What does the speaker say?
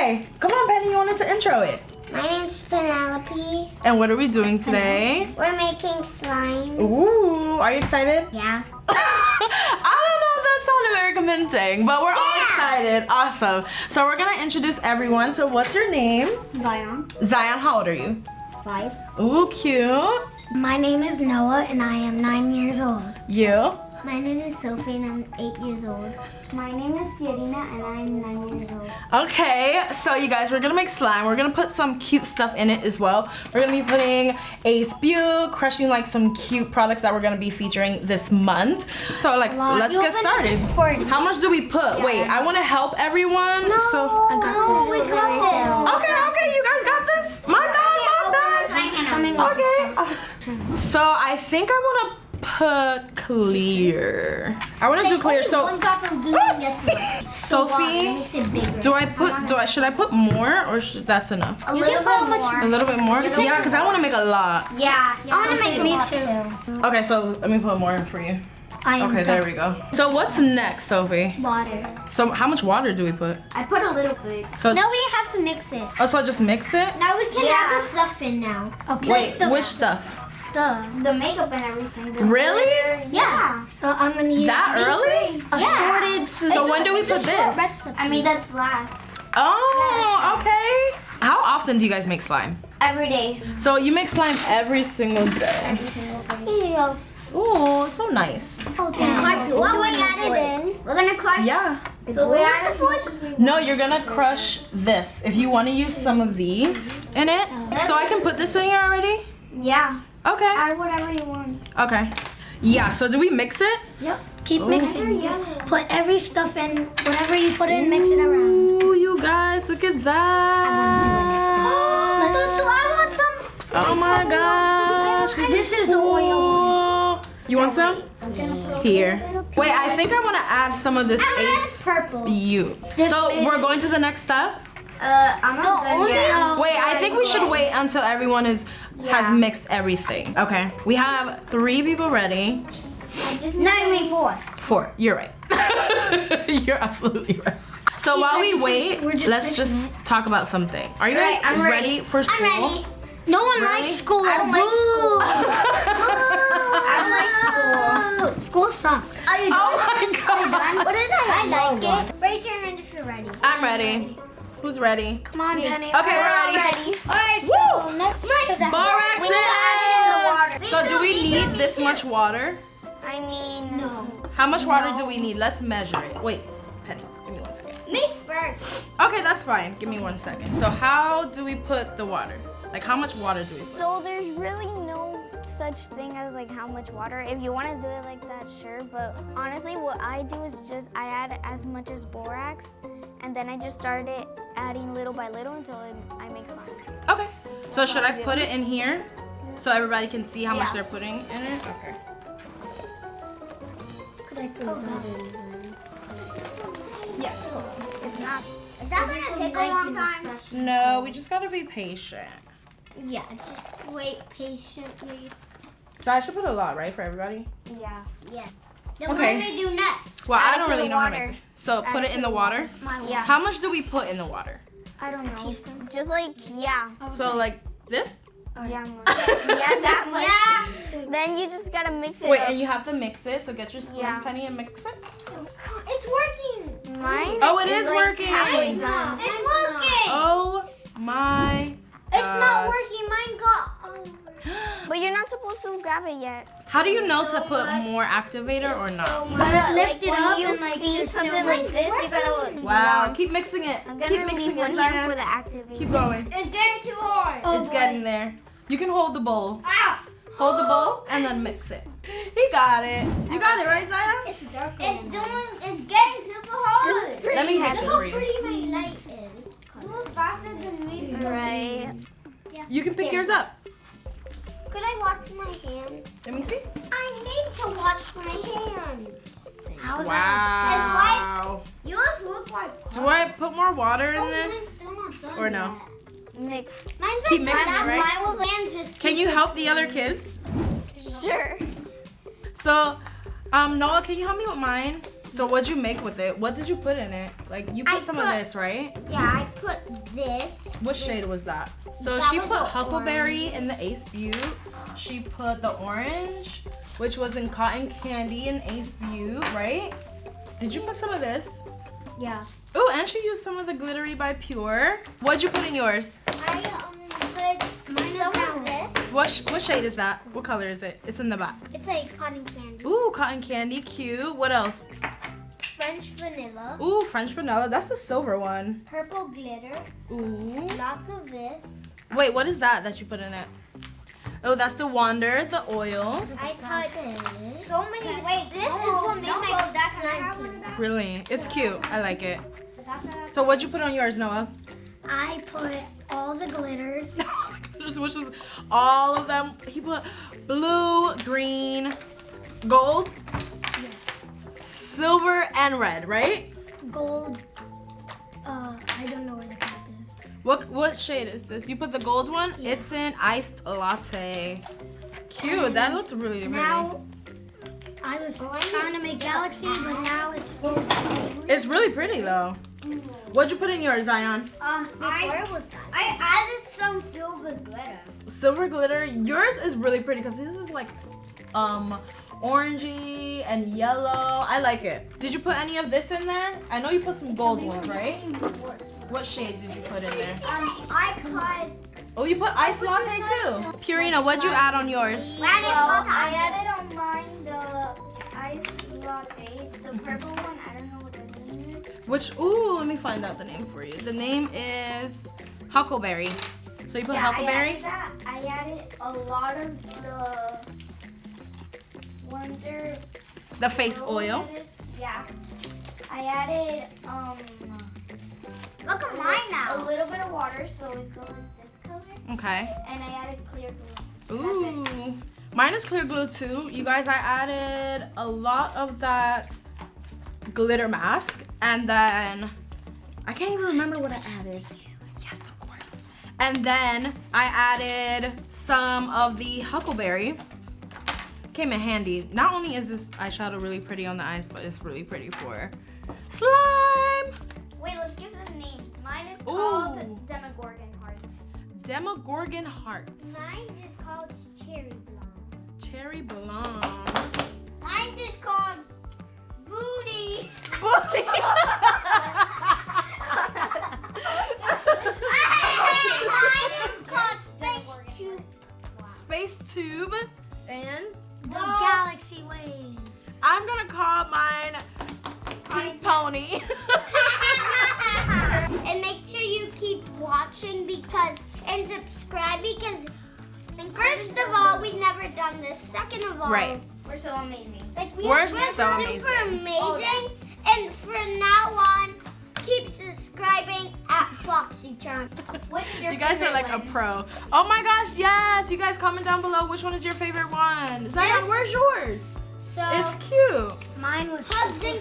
Okay, come on, Penny, you wanted to intro it. My name's Penelope. And what are we doing today? We're making slime. Ooh, are you excited? Yeah. I don't know if that sounded very convincing, but we're all excited. Awesome. So we're gonna introduce everyone. So what's your name? Zion. Zion, how old are you? 5. Ooh, cute. My name is Noah and I am 9 years old. You? My name is Sophie and I'm 8 years old. My name is Pierina and I'm 9 years old. Okay, so you guys, we're gonna make slime. We're gonna put some cute stuff in it as well. We're gonna be putting a spew, crushing like some cute products that we're gonna be featuring this month. So like, let's get started. How much do we put? Yeah. Wait, I wanna help everyone. No, so I got this. We got this. Okay, you guys got this? My bad. Okay. So I think I wanna put clear. I want to do clear. So Sophie, should I put more or that's enough? A little bit more. A little bit more? Yeah, because I want to make a lot. Yeah, I want to make me too. Okay, so let me put more for you. Okay, there we go. So what's next, Sophie? Water. So how much water do we put? I put a little bit. So now we have to mix it. Oh, so I just mix it? Now we can add the stuff in now. Okay. Wait, which stuff? The makeup and everything. Really? Yeah. So I'm gonna use that early? Assorted food. So when do we put this? I mean that's last. Oh, okay. How often do you guys make slime? Every day. So you make slime every single day. Every single day. Here you go. Oh, so nice. Okay. What we added in? We're gonna crush. Yeah. So we added the No, you're gonna crush this. If you want to use some of these in it. So I can put this in here already? Yeah. Okay. Add whatever you want. Okay. Yeah, so do we mix it? Yep. Keep mixing. Just put every stuff in. Whatever you put in, mix it around. Ooh, you guys, look at that. I want some. Oh my gosh. This is the oil. You want some? Here. Wait, I think I want to add some of this Ace purple. You. So we're going to the next step? I'm not done yet. Wait, I think we should wait until everyone has mixed everything. Okay. We have 3 people ready. No, you mean 4. 4. You're right. You're absolutely right. So while we wait, let's just talk about something. Are you guys ready for school? I'm ready. No one likes school. I don't like school. I don't like school. School sucks. Oh my god. What did I like it? Raise your hand if you're ready. I'm ready. Who's ready? Come on, Penny. Okay, we're ready. Alright, so next Borax Powder. So do we need this much water? I mean, no. How much water do we need? Let's measure it. Wait, Penny, give me 1 second. Me first. Okay, that's fine. Give me 1 second. So how do we put the water? Like how much water do we put? So there's really no such thing as like how much water. If you want to do it like that, sure. But honestly, what I do is just I add as much as borax, and then I just started adding little by little until I make slime. Okay. So should I put it in here so everybody can see how much they're putting in it? Okay. Could I put that in? Yeah. It's not. Is that gonna take a long time? No, we just gotta be patient. Yeah, just wait patiently. So I should put a lot, right, for everybody? Yeah. Yeah. Then Okay. what do we do next? Well, Add I don't to really the know how to water. make it. So put it in the water? Yeah. How much do we put in the water? I don't know. A teaspoon. Just like So like this? yeah, that much. Yeah. Then you just gotta mix it. Wait, up. and you have to mix it. So get your spoon, Yeah. Penny, and mix it. It's working. Mine. Oh, it is like working. halfway done. It's working. Oh my It's not gosh. working. Mine got. But you're not supposed to grab it yet. How do you know to put more activator or not? But Lift it when up you and like see there's something still like this, you gotta. Wow, keep mixing it. I'm Keep gonna mixing leave one it, here Zion. for the activator. Keep going. It's getting too hard. It's getting there. You can hold the bowl. Ow. Hold the bowl and then mix it. He got it. You got it, right, Zion? It's dark. It's getting super hard. This is pretty Let me mix heavy. it for you. Look how pretty my light is. Move faster than me. Right. You can pick yours up. Could I wash my hands? Let me see. I need to wash my hands. How's Wow. Yours look like. Do I put more water in this? Mine's still not done Or no? Mix. Mine's Keep mixing it, right? Mine will land just. Can you help the other kids? Sure. So, Noah, can you help me with mine? So what'd you make with it? What did you put in it? Like you put some of this, right? Yeah, I put this. What shade was that? So That she was put the Huckleberry in the Ace Butte. She put the orange, which was in Cotton Candy in Ace Butte, right? Did you put some of this? Yeah. Oh, and she used some of the Glittery by Pure. What'd you put in yours? I put mine is this. What shade is that? What color is it? It's in the back. It's like cotton candy. Ooh, Cotton Candy, cute. What else? French vanilla. Ooh, French vanilla. That's the silver one. Purple glitter. Ooh. Lots of this. Wait, what is that you put in it? Oh, that's the Wonder, the oil. I put so many. Wait, this is what made my slime. Really? It's cute. I like it. So what'd you put on yours, Noah? I put all the glitters. Which was all of them. He put blue, green, gold, Yes. silver, and red, right? Gold. I don't know where the card is. What shade is this? You put the gold one? Yeah. It's in iced latte. Cute. That looked really pretty. Now, I was trying to make Galaxy, but now it's supposed to be. It's really pretty though. What'd you put in yours, Zion? I added some silver glitter. Silver glitter. Yours is really pretty because this is like orangey and yellow. I like it. Did you put any of this in there? I know you put some gold ones, right? What shade did you put in there? I put. Oh, you put iced latte too. Purina, what'd you add on yours? I added on mine the iced latte, the purple one. I don't know what the name is. Ooh, let me find out the name for you. The name is Huckleberry. So you put Huckleberry? I added a lot of the Wonder. The face oil. Yeah. I added look at mine now. A little bit of water so it goes this color. Okay. And I added clear glue. Ooh. Mine is clear glue too. You guys, I added a lot of that glitter mask. And then, I can't even remember what I added. Yes, of course. And then I added some of the Huckleberry. Came in handy. Not only is this eyeshadow really pretty on the eyes, but it's really pretty for slime. Wait, let's give them names. Mine is called Demogorgon Hearts. Demogorgon Hearts. Mine is called Cherry Blonde. Cherry Blonde. Mine is called Booty. Booty. Mine is called Space Tube. Space Tube. And The Galaxy Wave. I'm gonna call mine Pink Pony. And make sure you keep watching and subscribe because first of all, we've never done this. Second of all, Right. we're so amazing. Like We're super so amazing. amazing. And from now on, keep subscribing at Boxycharm. What's your You guys are favorite like a one? pro. Oh my gosh, yes. You guys comment down below which one is your favorite one. Zion, where's yours? So It's cute. Mine was hugs and